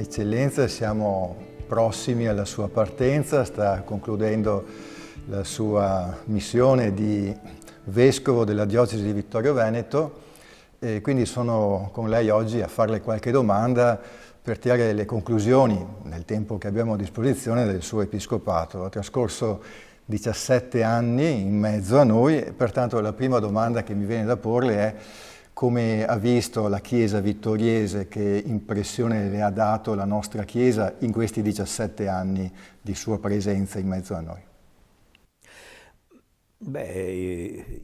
Eccellenza, siamo prossimi alla sua partenza, sta concludendo la sua missione di Vescovo della Diocesi di Vittorio Veneto e quindi sono con lei oggi a farle qualche domanda per tirare le conclusioni, nel tempo che abbiamo a disposizione, del suo episcopato. Ha trascorso 17 anni in mezzo a noi e pertanto la prima domanda che mi viene da porle è: come ha visto la Chiesa vittoriese, che impressione le ha dato la nostra Chiesa in questi 17 anni di sua presenza in mezzo a noi?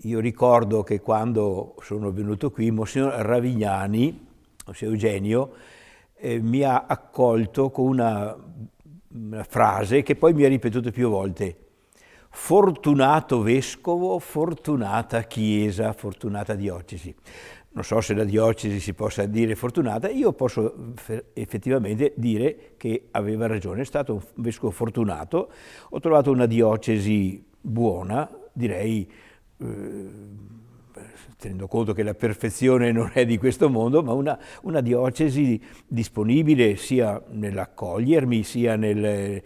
Io ricordo che quando sono venuto qui, Monsignor Ravignani, Monsignor Eugenio, mi ha accolto con una frase che poi mi ha ripetuto più volte: fortunato vescovo, fortunata Chiesa, fortunata diocesi. Non so se la diocesi si possa dire fortunata, io posso effettivamente dire che aveva ragione, è stato un vescovo fortunato, ho trovato una diocesi buona, direi, tenendo conto che la perfezione non è di questo mondo, ma una diocesi disponibile sia nell'accogliermi, sia nel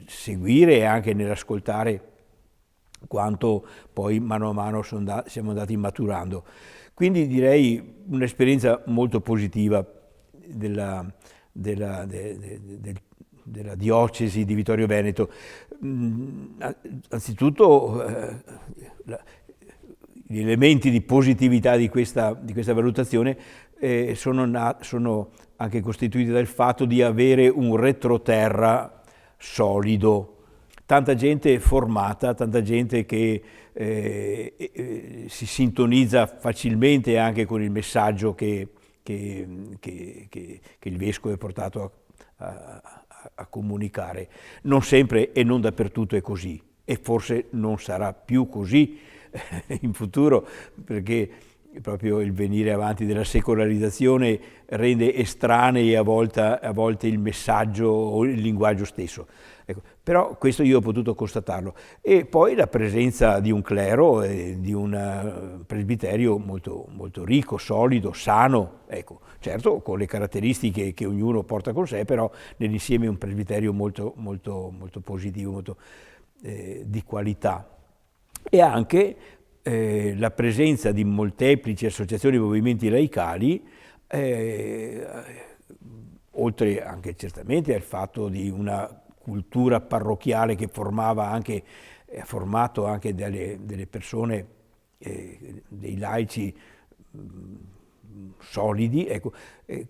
seguire e anche nell'ascoltare quanto poi mano a mano siamo andati maturando. Quindi direi un'esperienza molto positiva della diocesi di Vittorio Veneto. Anzitutto gli elementi di positività di questa valutazione sono anche costituiti dal fatto di avere un retroterra solido, tanta gente formata, tanta gente che si sintonizza facilmente anche con il messaggio che il Vescovo è portato a comunicare. Non sempre e non dappertutto è così, e forse non sarà più così in futuro, perché proprio il venire avanti della secolarizzazione rende estranei a volte il messaggio o il linguaggio stesso. Ecco, però questo io ho potuto constatarlo. E poi la presenza di un clero e di un presbiterio molto, molto ricco, solido, sano, ecco, certo con le caratteristiche che ognuno porta con sé, però nell'insieme un presbiterio molto, molto, molto positivo, molto di qualità. E anche la presenza di molteplici associazioni e movimenti laicali, oltre anche certamente al fatto di una cultura parrocchiale che ha formato anche delle persone, dei laici solidi, ecco,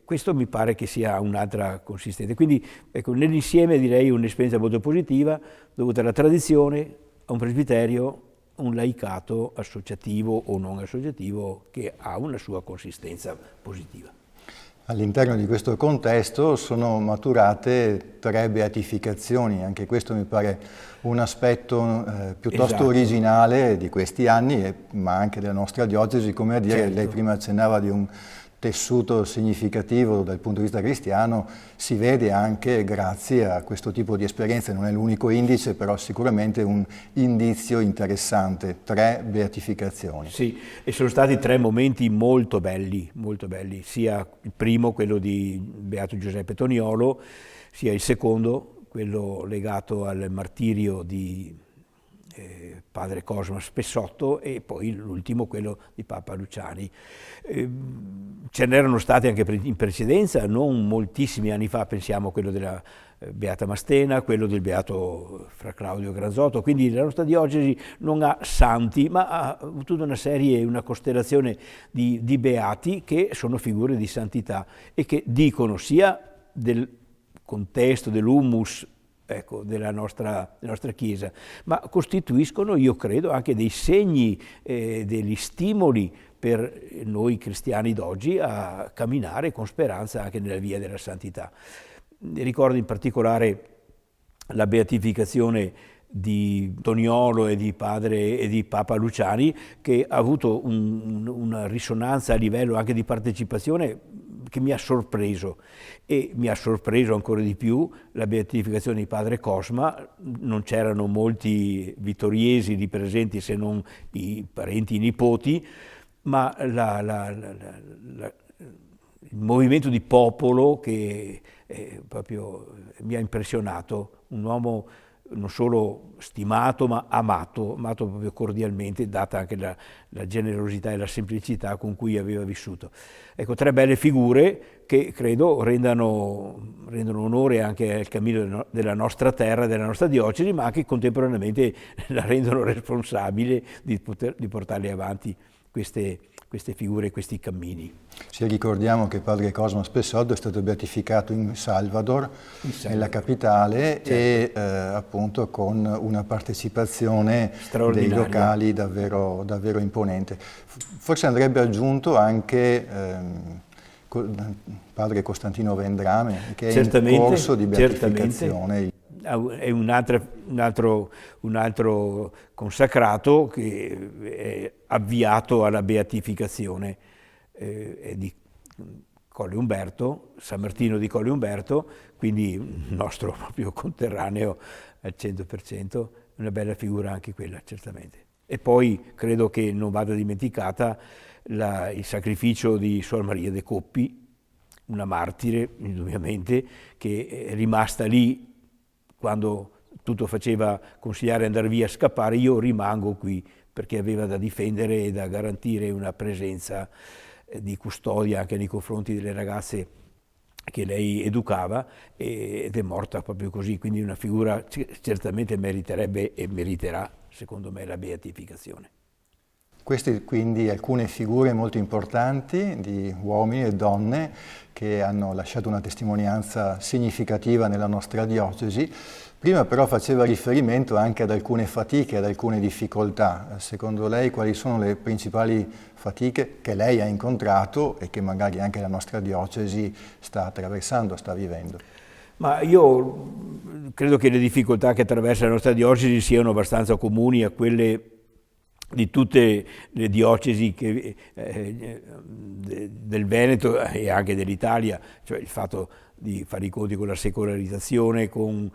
questo mi pare che sia un'altra consistente. Quindi ecco, nell'insieme direi un'esperienza molto positiva dovuta alla tradizione, a un presbiterio, un laicato associativo o non associativo che ha una sua consistenza positiva. All'interno di questo contesto sono maturate 3 beatificazioni, anche questo mi pare un aspetto piuttosto Esatto. Originale di questi anni, ma anche della nostra diocesi, come a dire, Certo. Lei prima accennava di un tessuto significativo dal punto di vista cristiano, si vede anche grazie a questo tipo di esperienze, non è l'unico indice, però sicuramente un indizio interessante, 3 beatificazioni. Sì, e sono stati 3 momenti molto belli, sia il primo, quello di Beato Giuseppe Toniolo, sia il secondo, quello legato al martirio di padre Cosma Spessotto, e poi l'ultimo, quello di Papa Luciani. Ce n'erano stati anche in precedenza, non moltissimi anni fa, pensiamo a quello della Beata Mastena, quello del Beato Fra Claudio Granzotto, quindi la nostra diocesi non ha santi, ma ha tutta una costellazione di beati che sono figure di santità e che dicono sia del contesto, dell'humus, ecco, della nostra Chiesa, ma costituiscono, io credo, anche dei segni, degli stimoli per noi cristiani d'oggi a camminare con speranza anche nella via della santità. Ricordo in particolare la beatificazione di Toniolo e di Papa Luciani, che ha avuto una risonanza a livello anche di partecipazione che mi ha sorpreso, e mi ha sorpreso ancora di più la beatificazione di padre Cosma. Non c'erano molti vittoriesi lì presenti se non i parenti, i nipoti, ma movimento di popolo che proprio mi ha impressionato, un uomo non solo stimato ma amato proprio cordialmente, data anche la generosità e la semplicità con cui aveva vissuto. Ecco, 3 belle figure che credo rendano onore anche al cammino della nostra terra, della nostra diocesi, ma anche contemporaneamente la rendono responsabile di portarle avanti queste figure, questi cammini. Ci ricordiamo che padre Cosmo Spessoddo è stato beatificato in Salvador, nella capitale, certo. E appunto con una partecipazione dei locali davvero, davvero imponente. Forse andrebbe aggiunto anche padre Costantino Vendrame, che è in corso di beatificazione. È un altro consacrato che è avviato alla beatificazione, è di Colle Umberto, San Martino di Colle Umberto, quindi nostro proprio conterraneo al 100%, una bella figura anche quella, certamente. E poi credo che non vada dimenticata il sacrificio di Suor Maria de' Coppi, una martire, indubbiamente, che è rimasta lì quando tutto faceva consigliare andare via a scappare. Io rimango qui perché aveva da difendere e da garantire una presenza di custodia anche nei confronti delle ragazze che lei educava, ed è morta proprio così, quindi una figura certamente meriterebbe e meriterà, secondo me, la beatificazione. Queste quindi alcune figure molto importanti di uomini e donne che hanno lasciato una testimonianza significativa nella nostra diocesi. Prima però faceva riferimento anche ad alcune fatiche, ad alcune difficoltà. Secondo lei quali sono le principali fatiche che lei ha incontrato e che magari anche la nostra diocesi sta attraversando, sta vivendo? Ma io credo che le difficoltà che attraversa la nostra diocesi siano abbastanza comuni a quelle di tutte le diocesi del Veneto e anche dell'Italia, cioè il fatto di fare i conti con la secolarizzazione, con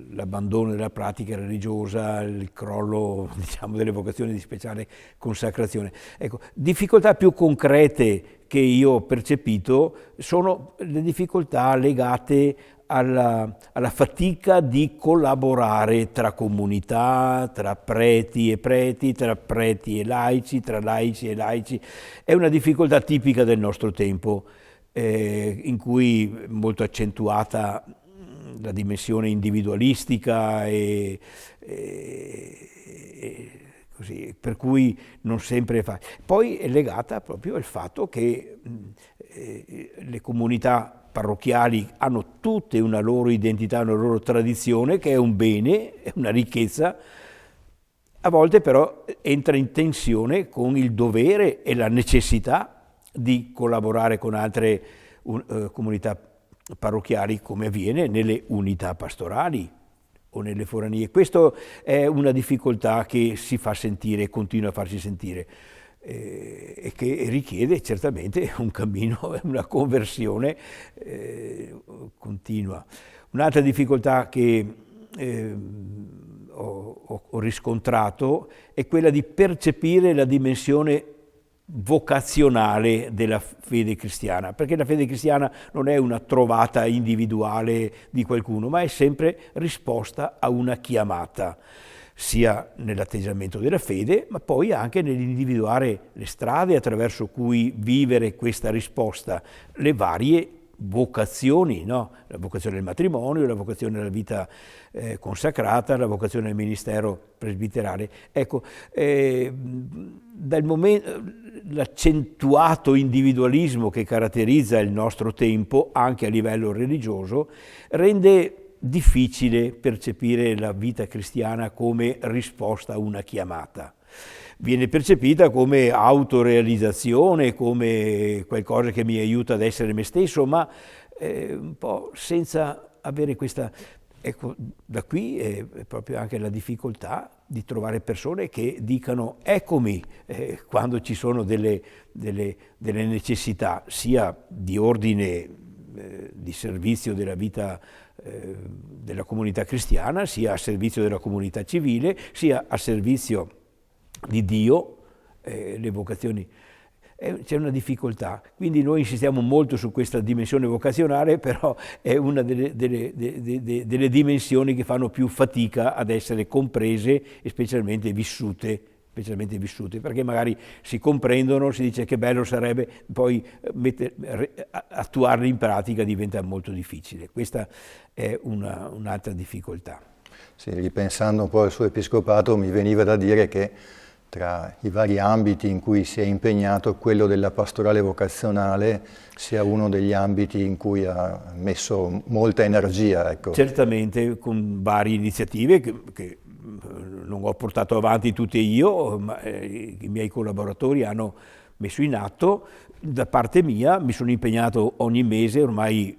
l'abbandono della pratica religiosa, il crollo, diciamo, delle vocazioni di speciale consacrazione. Ecco, difficoltà più concrete che io ho percepito sono le difficoltà legate alla fatica di collaborare tra comunità, tra preti e preti, tra preti e laici, tra laici e laici. È una difficoltà tipica del nostro tempo, in cui è molto accentuata la dimensione individualistica e così, per cui non sempre è facile. Poi è legata proprio al fatto che le comunità parrocchiali hanno tutte una loro identità, una loro tradizione, che è un bene, è una ricchezza, a volte però entra in tensione con il dovere e la necessità di collaborare con altre comunità parrocchiali, come avviene nelle unità pastorali o nelle foranie. Questa è una difficoltà che si fa sentire e continua a farsi sentire, e che richiede certamente un cammino, una conversione continua. Un'altra difficoltà che ho riscontrato è quella di percepire la dimensione vocazionale della fede cristiana, perché la fede cristiana non è una trovata individuale di qualcuno, ma è sempre risposta a una chiamata, sia nell'atteggiamento della fede, ma poi anche nell'individuare le strade attraverso cui vivere questa risposta, le varie vocazioni, no? La vocazione del matrimonio, la vocazione della vita consacrata, la vocazione del ministero presbiterale. Ecco, dal momento, l'accentuato individualismo che caratterizza il nostro tempo, anche a livello religioso, rende difficile percepire la vita cristiana come risposta a una chiamata. Viene percepita come autorealizzazione, come qualcosa che mi aiuta ad essere me stesso, ma un po' senza avere questa... Ecco, da qui è proprio anche la difficoltà di trovare persone che dicano eccomi quando ci sono delle necessità, sia di ordine di servizio della vita della comunità cristiana, sia a servizio della comunità civile, sia a servizio di Dio, le vocazioni. c'è una difficoltà. Quindi noi insistiamo molto su questa dimensione vocazionale, però è una delle dimensioni che fanno più fatica ad essere comprese e specialmente vissute, perché magari si comprendono, si dice che bello sarebbe, poi attuarli in pratica diventa molto difficile. Questa è un'altra difficoltà. Sì, ripensando un po' al suo episcopato, mi veniva da dire che tra i vari ambiti in cui si è impegnato, quello della pastorale vocazionale sia uno degli ambiti in cui ha messo molta energia. Ecco. Certamente, con varie iniziative che non ho portato avanti tutte io, ma i miei collaboratori hanno messo in atto. Da parte mia mi sono impegnato ogni mese, ormai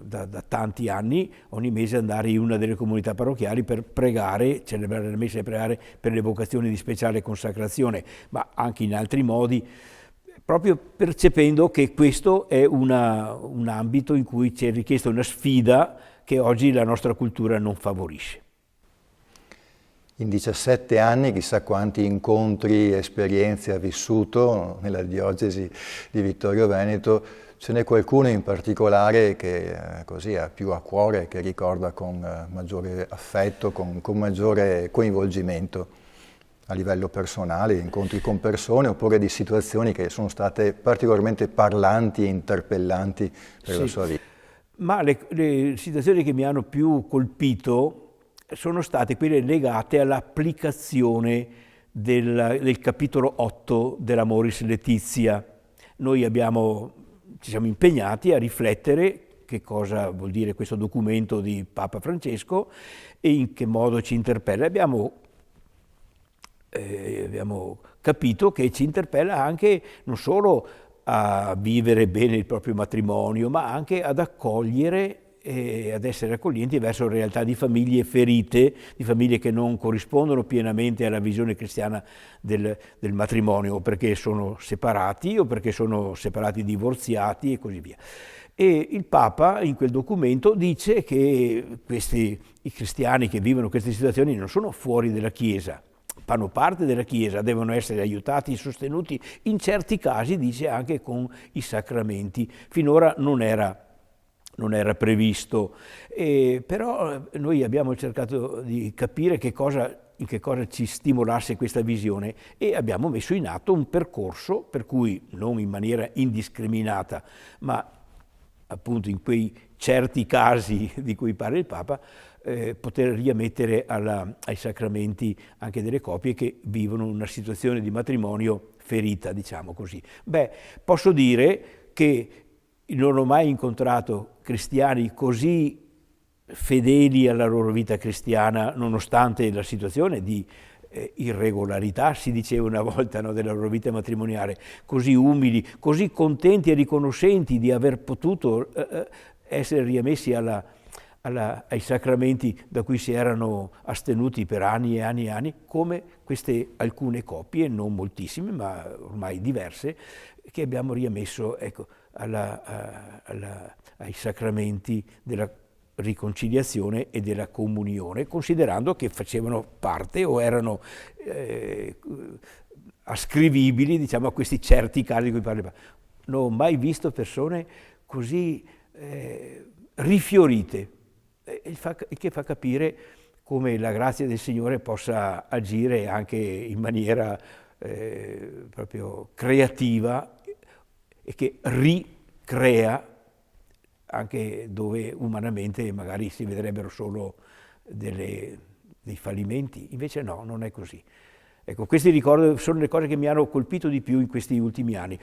da tanti anni, ogni mese andare in una delle comunità parrocchiali per pregare, celebrare la messa e pregare per le vocazioni di speciale consacrazione, ma anche in altri modi, proprio percependo che questo è un ambito in cui ci è richiesta una sfida che oggi la nostra cultura non favorisce. In 17 anni chissà quanti incontri, esperienze ha vissuto nella diocesi di Vittorio Veneto. Ce n'è qualcuno in particolare che così ha più a cuore, che ricorda con maggiore affetto, con maggiore coinvolgimento a livello personale, incontri con persone oppure di situazioni che sono state particolarmente parlanti e interpellanti per la sua vita? Ma le situazioni che mi hanno più colpito sono state quelle legate all'applicazione del capitolo 8 dell'Amoris Laetitia. Noi ci siamo impegnati a riflettere che cosa vuol dire questo documento di Papa Francesco e in che modo ci interpella. Abbiamo capito che ci interpella anche non solo a vivere bene il proprio matrimonio, ma anche ad accogliere e ad essere accoglienti verso realtà di famiglie ferite, di famiglie che non corrispondono pienamente alla visione cristiana del matrimonio, o perché sono separati o perché sono separati divorziati e così via. E il Papa in quel documento dice che i cristiani che vivono queste situazioni non sono fuori dalla Chiesa, fanno parte della Chiesa, devono essere aiutati e sostenuti, in certi casi dice anche con i sacramenti. Finora non era previsto, però noi abbiamo cercato di capire in che cosa ci stimolasse questa visione e abbiamo messo in atto un percorso per cui non in maniera indiscriminata, ma appunto in quei certi casi di cui parla il Papa, poter riammettere ai sacramenti anche delle coppie che vivono una situazione di matrimonio ferita, diciamo così. Posso dire che non ho mai incontrato cristiani così fedeli alla loro vita cristiana, nonostante la situazione di irregolarità, si diceva una volta, no, della loro vita matrimoniale, così umili, così contenti e riconoscenti di aver potuto essere riammessi ai sacramenti da cui si erano astenuti per anni e anni e anni, come queste alcune coppie, non moltissime, ma ormai diverse, che abbiamo riammesso, ecco, ai sacramenti della riconciliazione e della comunione, considerando che facevano parte o erano ascrivibili, diciamo, a questi certi casi di cui parla. Non ho mai visto persone così rifiorite, il che fa capire come la grazia del Signore possa agire anche in maniera proprio creativa e che ricrea anche dove umanamente magari si vedrebbero solo dei fallimenti. Invece no, non è così. Ecco, questi ricordi sono le cose che mi hanno colpito di più in questi ultimi anni.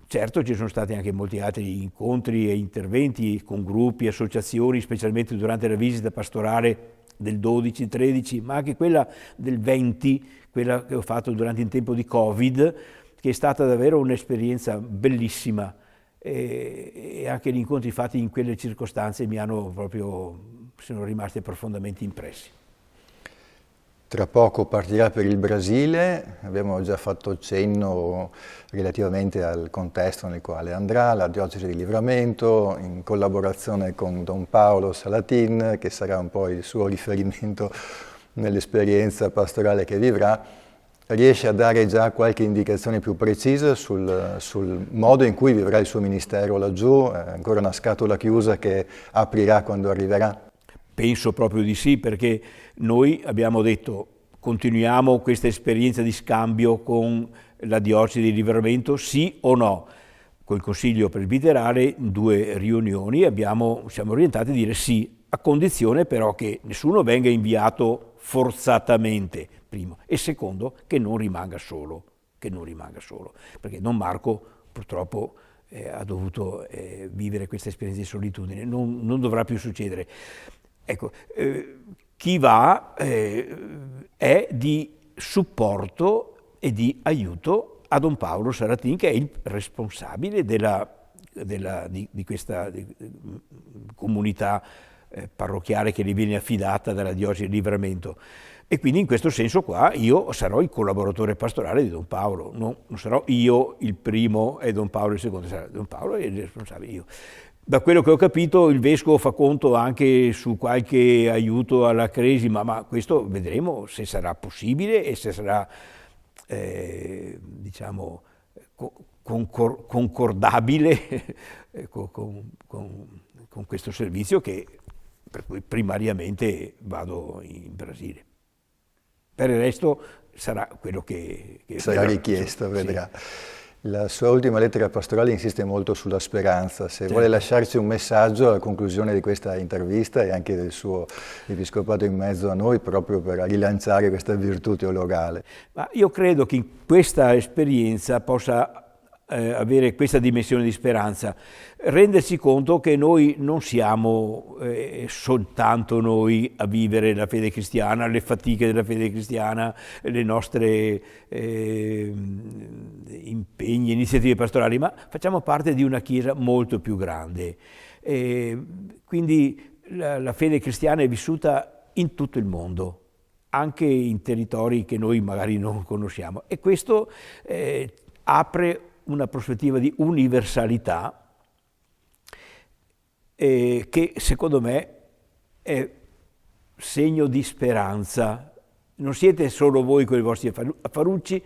Certo, ci sono stati anche molti altri incontri e interventi con gruppi, associazioni, specialmente durante la visita pastorale del 12-13, ma anche quella del 20, quella che ho fatto durante il tempo di Covid, che è stata davvero un'esperienza bellissima. E anche gli incontri fatti in quelle circostanze sono rimasti profondamente impressi. Tra poco partirà per il Brasile, abbiamo già fatto cenno relativamente al contesto nel quale andrà, la diocesi di Livramento, in collaborazione con Don Paolo Salatin, che sarà un po' il suo riferimento nell'esperienza pastorale che vivrà. Riesce a dare già qualche indicazione più precisa sul modo in cui vivrà il suo ministero laggiù? È ancora una scatola chiusa che aprirà quando arriverà? Penso proprio di sì, perché noi abbiamo detto continuiamo questa esperienza di scambio con la diocesi di Livramento, sì o no? Col Consiglio presbiterale in 2 riunioni siamo orientati a dire sì, a condizione però che nessuno venga inviato forzatamente, primo, e secondo che non rimanga solo, perché Don Marco purtroppo ha dovuto vivere questa esperienza di solitudine, non dovrà più succedere. Ecco, chi va è di supporto e di aiuto a Don Paolo Saratin, che è il responsabile di questa comunità parrocchiale che gli viene affidata dalla diocesi di Livramento. E quindi in questo senso qua io sarò il collaboratore pastorale di Don Paolo, non sarò io il primo e Don Paolo il secondo, sarà Don Paolo e il responsabile io. Da quello che ho capito il Vescovo fa conto anche su qualche aiuto alla Cresima, ma questo vedremo se sarà possibile e se sarà diciamo concordabile con questo servizio per cui primariamente vado in Brasile. Per il resto sarà quello che sarà richiesto, vedrà. Sì. La sua ultima lettera pastorale insiste molto sulla speranza. Se vuole lasciarci un messaggio alla conclusione di questa intervista e anche del suo episcopato in mezzo a noi, proprio per rilanciare questa virtù teologale. Ma io credo che in questa esperienza possa avere questa dimensione di speranza, rendersi conto che noi non siamo soltanto noi a vivere la fede cristiana, le fatiche della fede cristiana, le nostre impegni, iniziative pastorali, ma facciamo parte di una Chiesa molto più grande. Quindi la fede cristiana è vissuta in tutto il mondo, anche in territori che noi magari non conosciamo, e questo apre una prospettiva di universalità che secondo me è segno di speranza. Non siete solo voi con i vostri affarucci,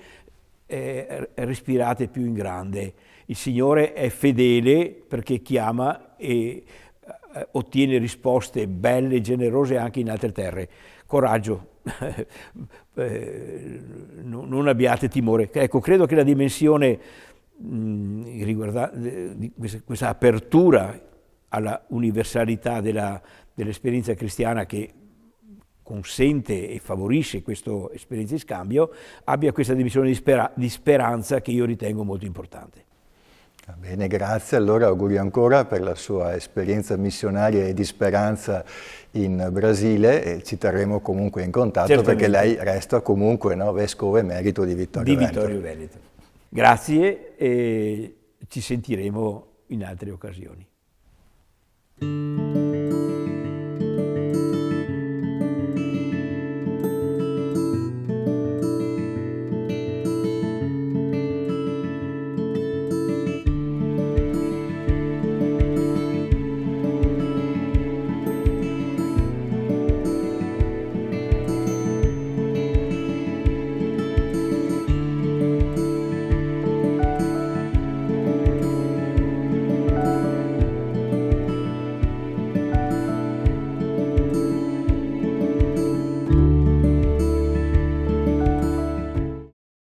respirate più in grande. Il Signore è fedele perché chiama e ottiene risposte belle e generose anche in altre terre. Coraggio, non abbiate timore. Ecco, credo che la dimensione di questa apertura alla universalità dell'esperienza cristiana che consente e favorisce questa esperienza di scambio abbia questa dimensione di speranza che io ritengo molto importante. Va bene, grazie. Allora auguri ancora per la sua esperienza missionaria e di speranza in Brasile e ci terremo comunque in contatto. Certamente. Perché lei resta comunque Vescovo emerito di Vittorio Veneto. Grazie e ci sentiremo in altre occasioni.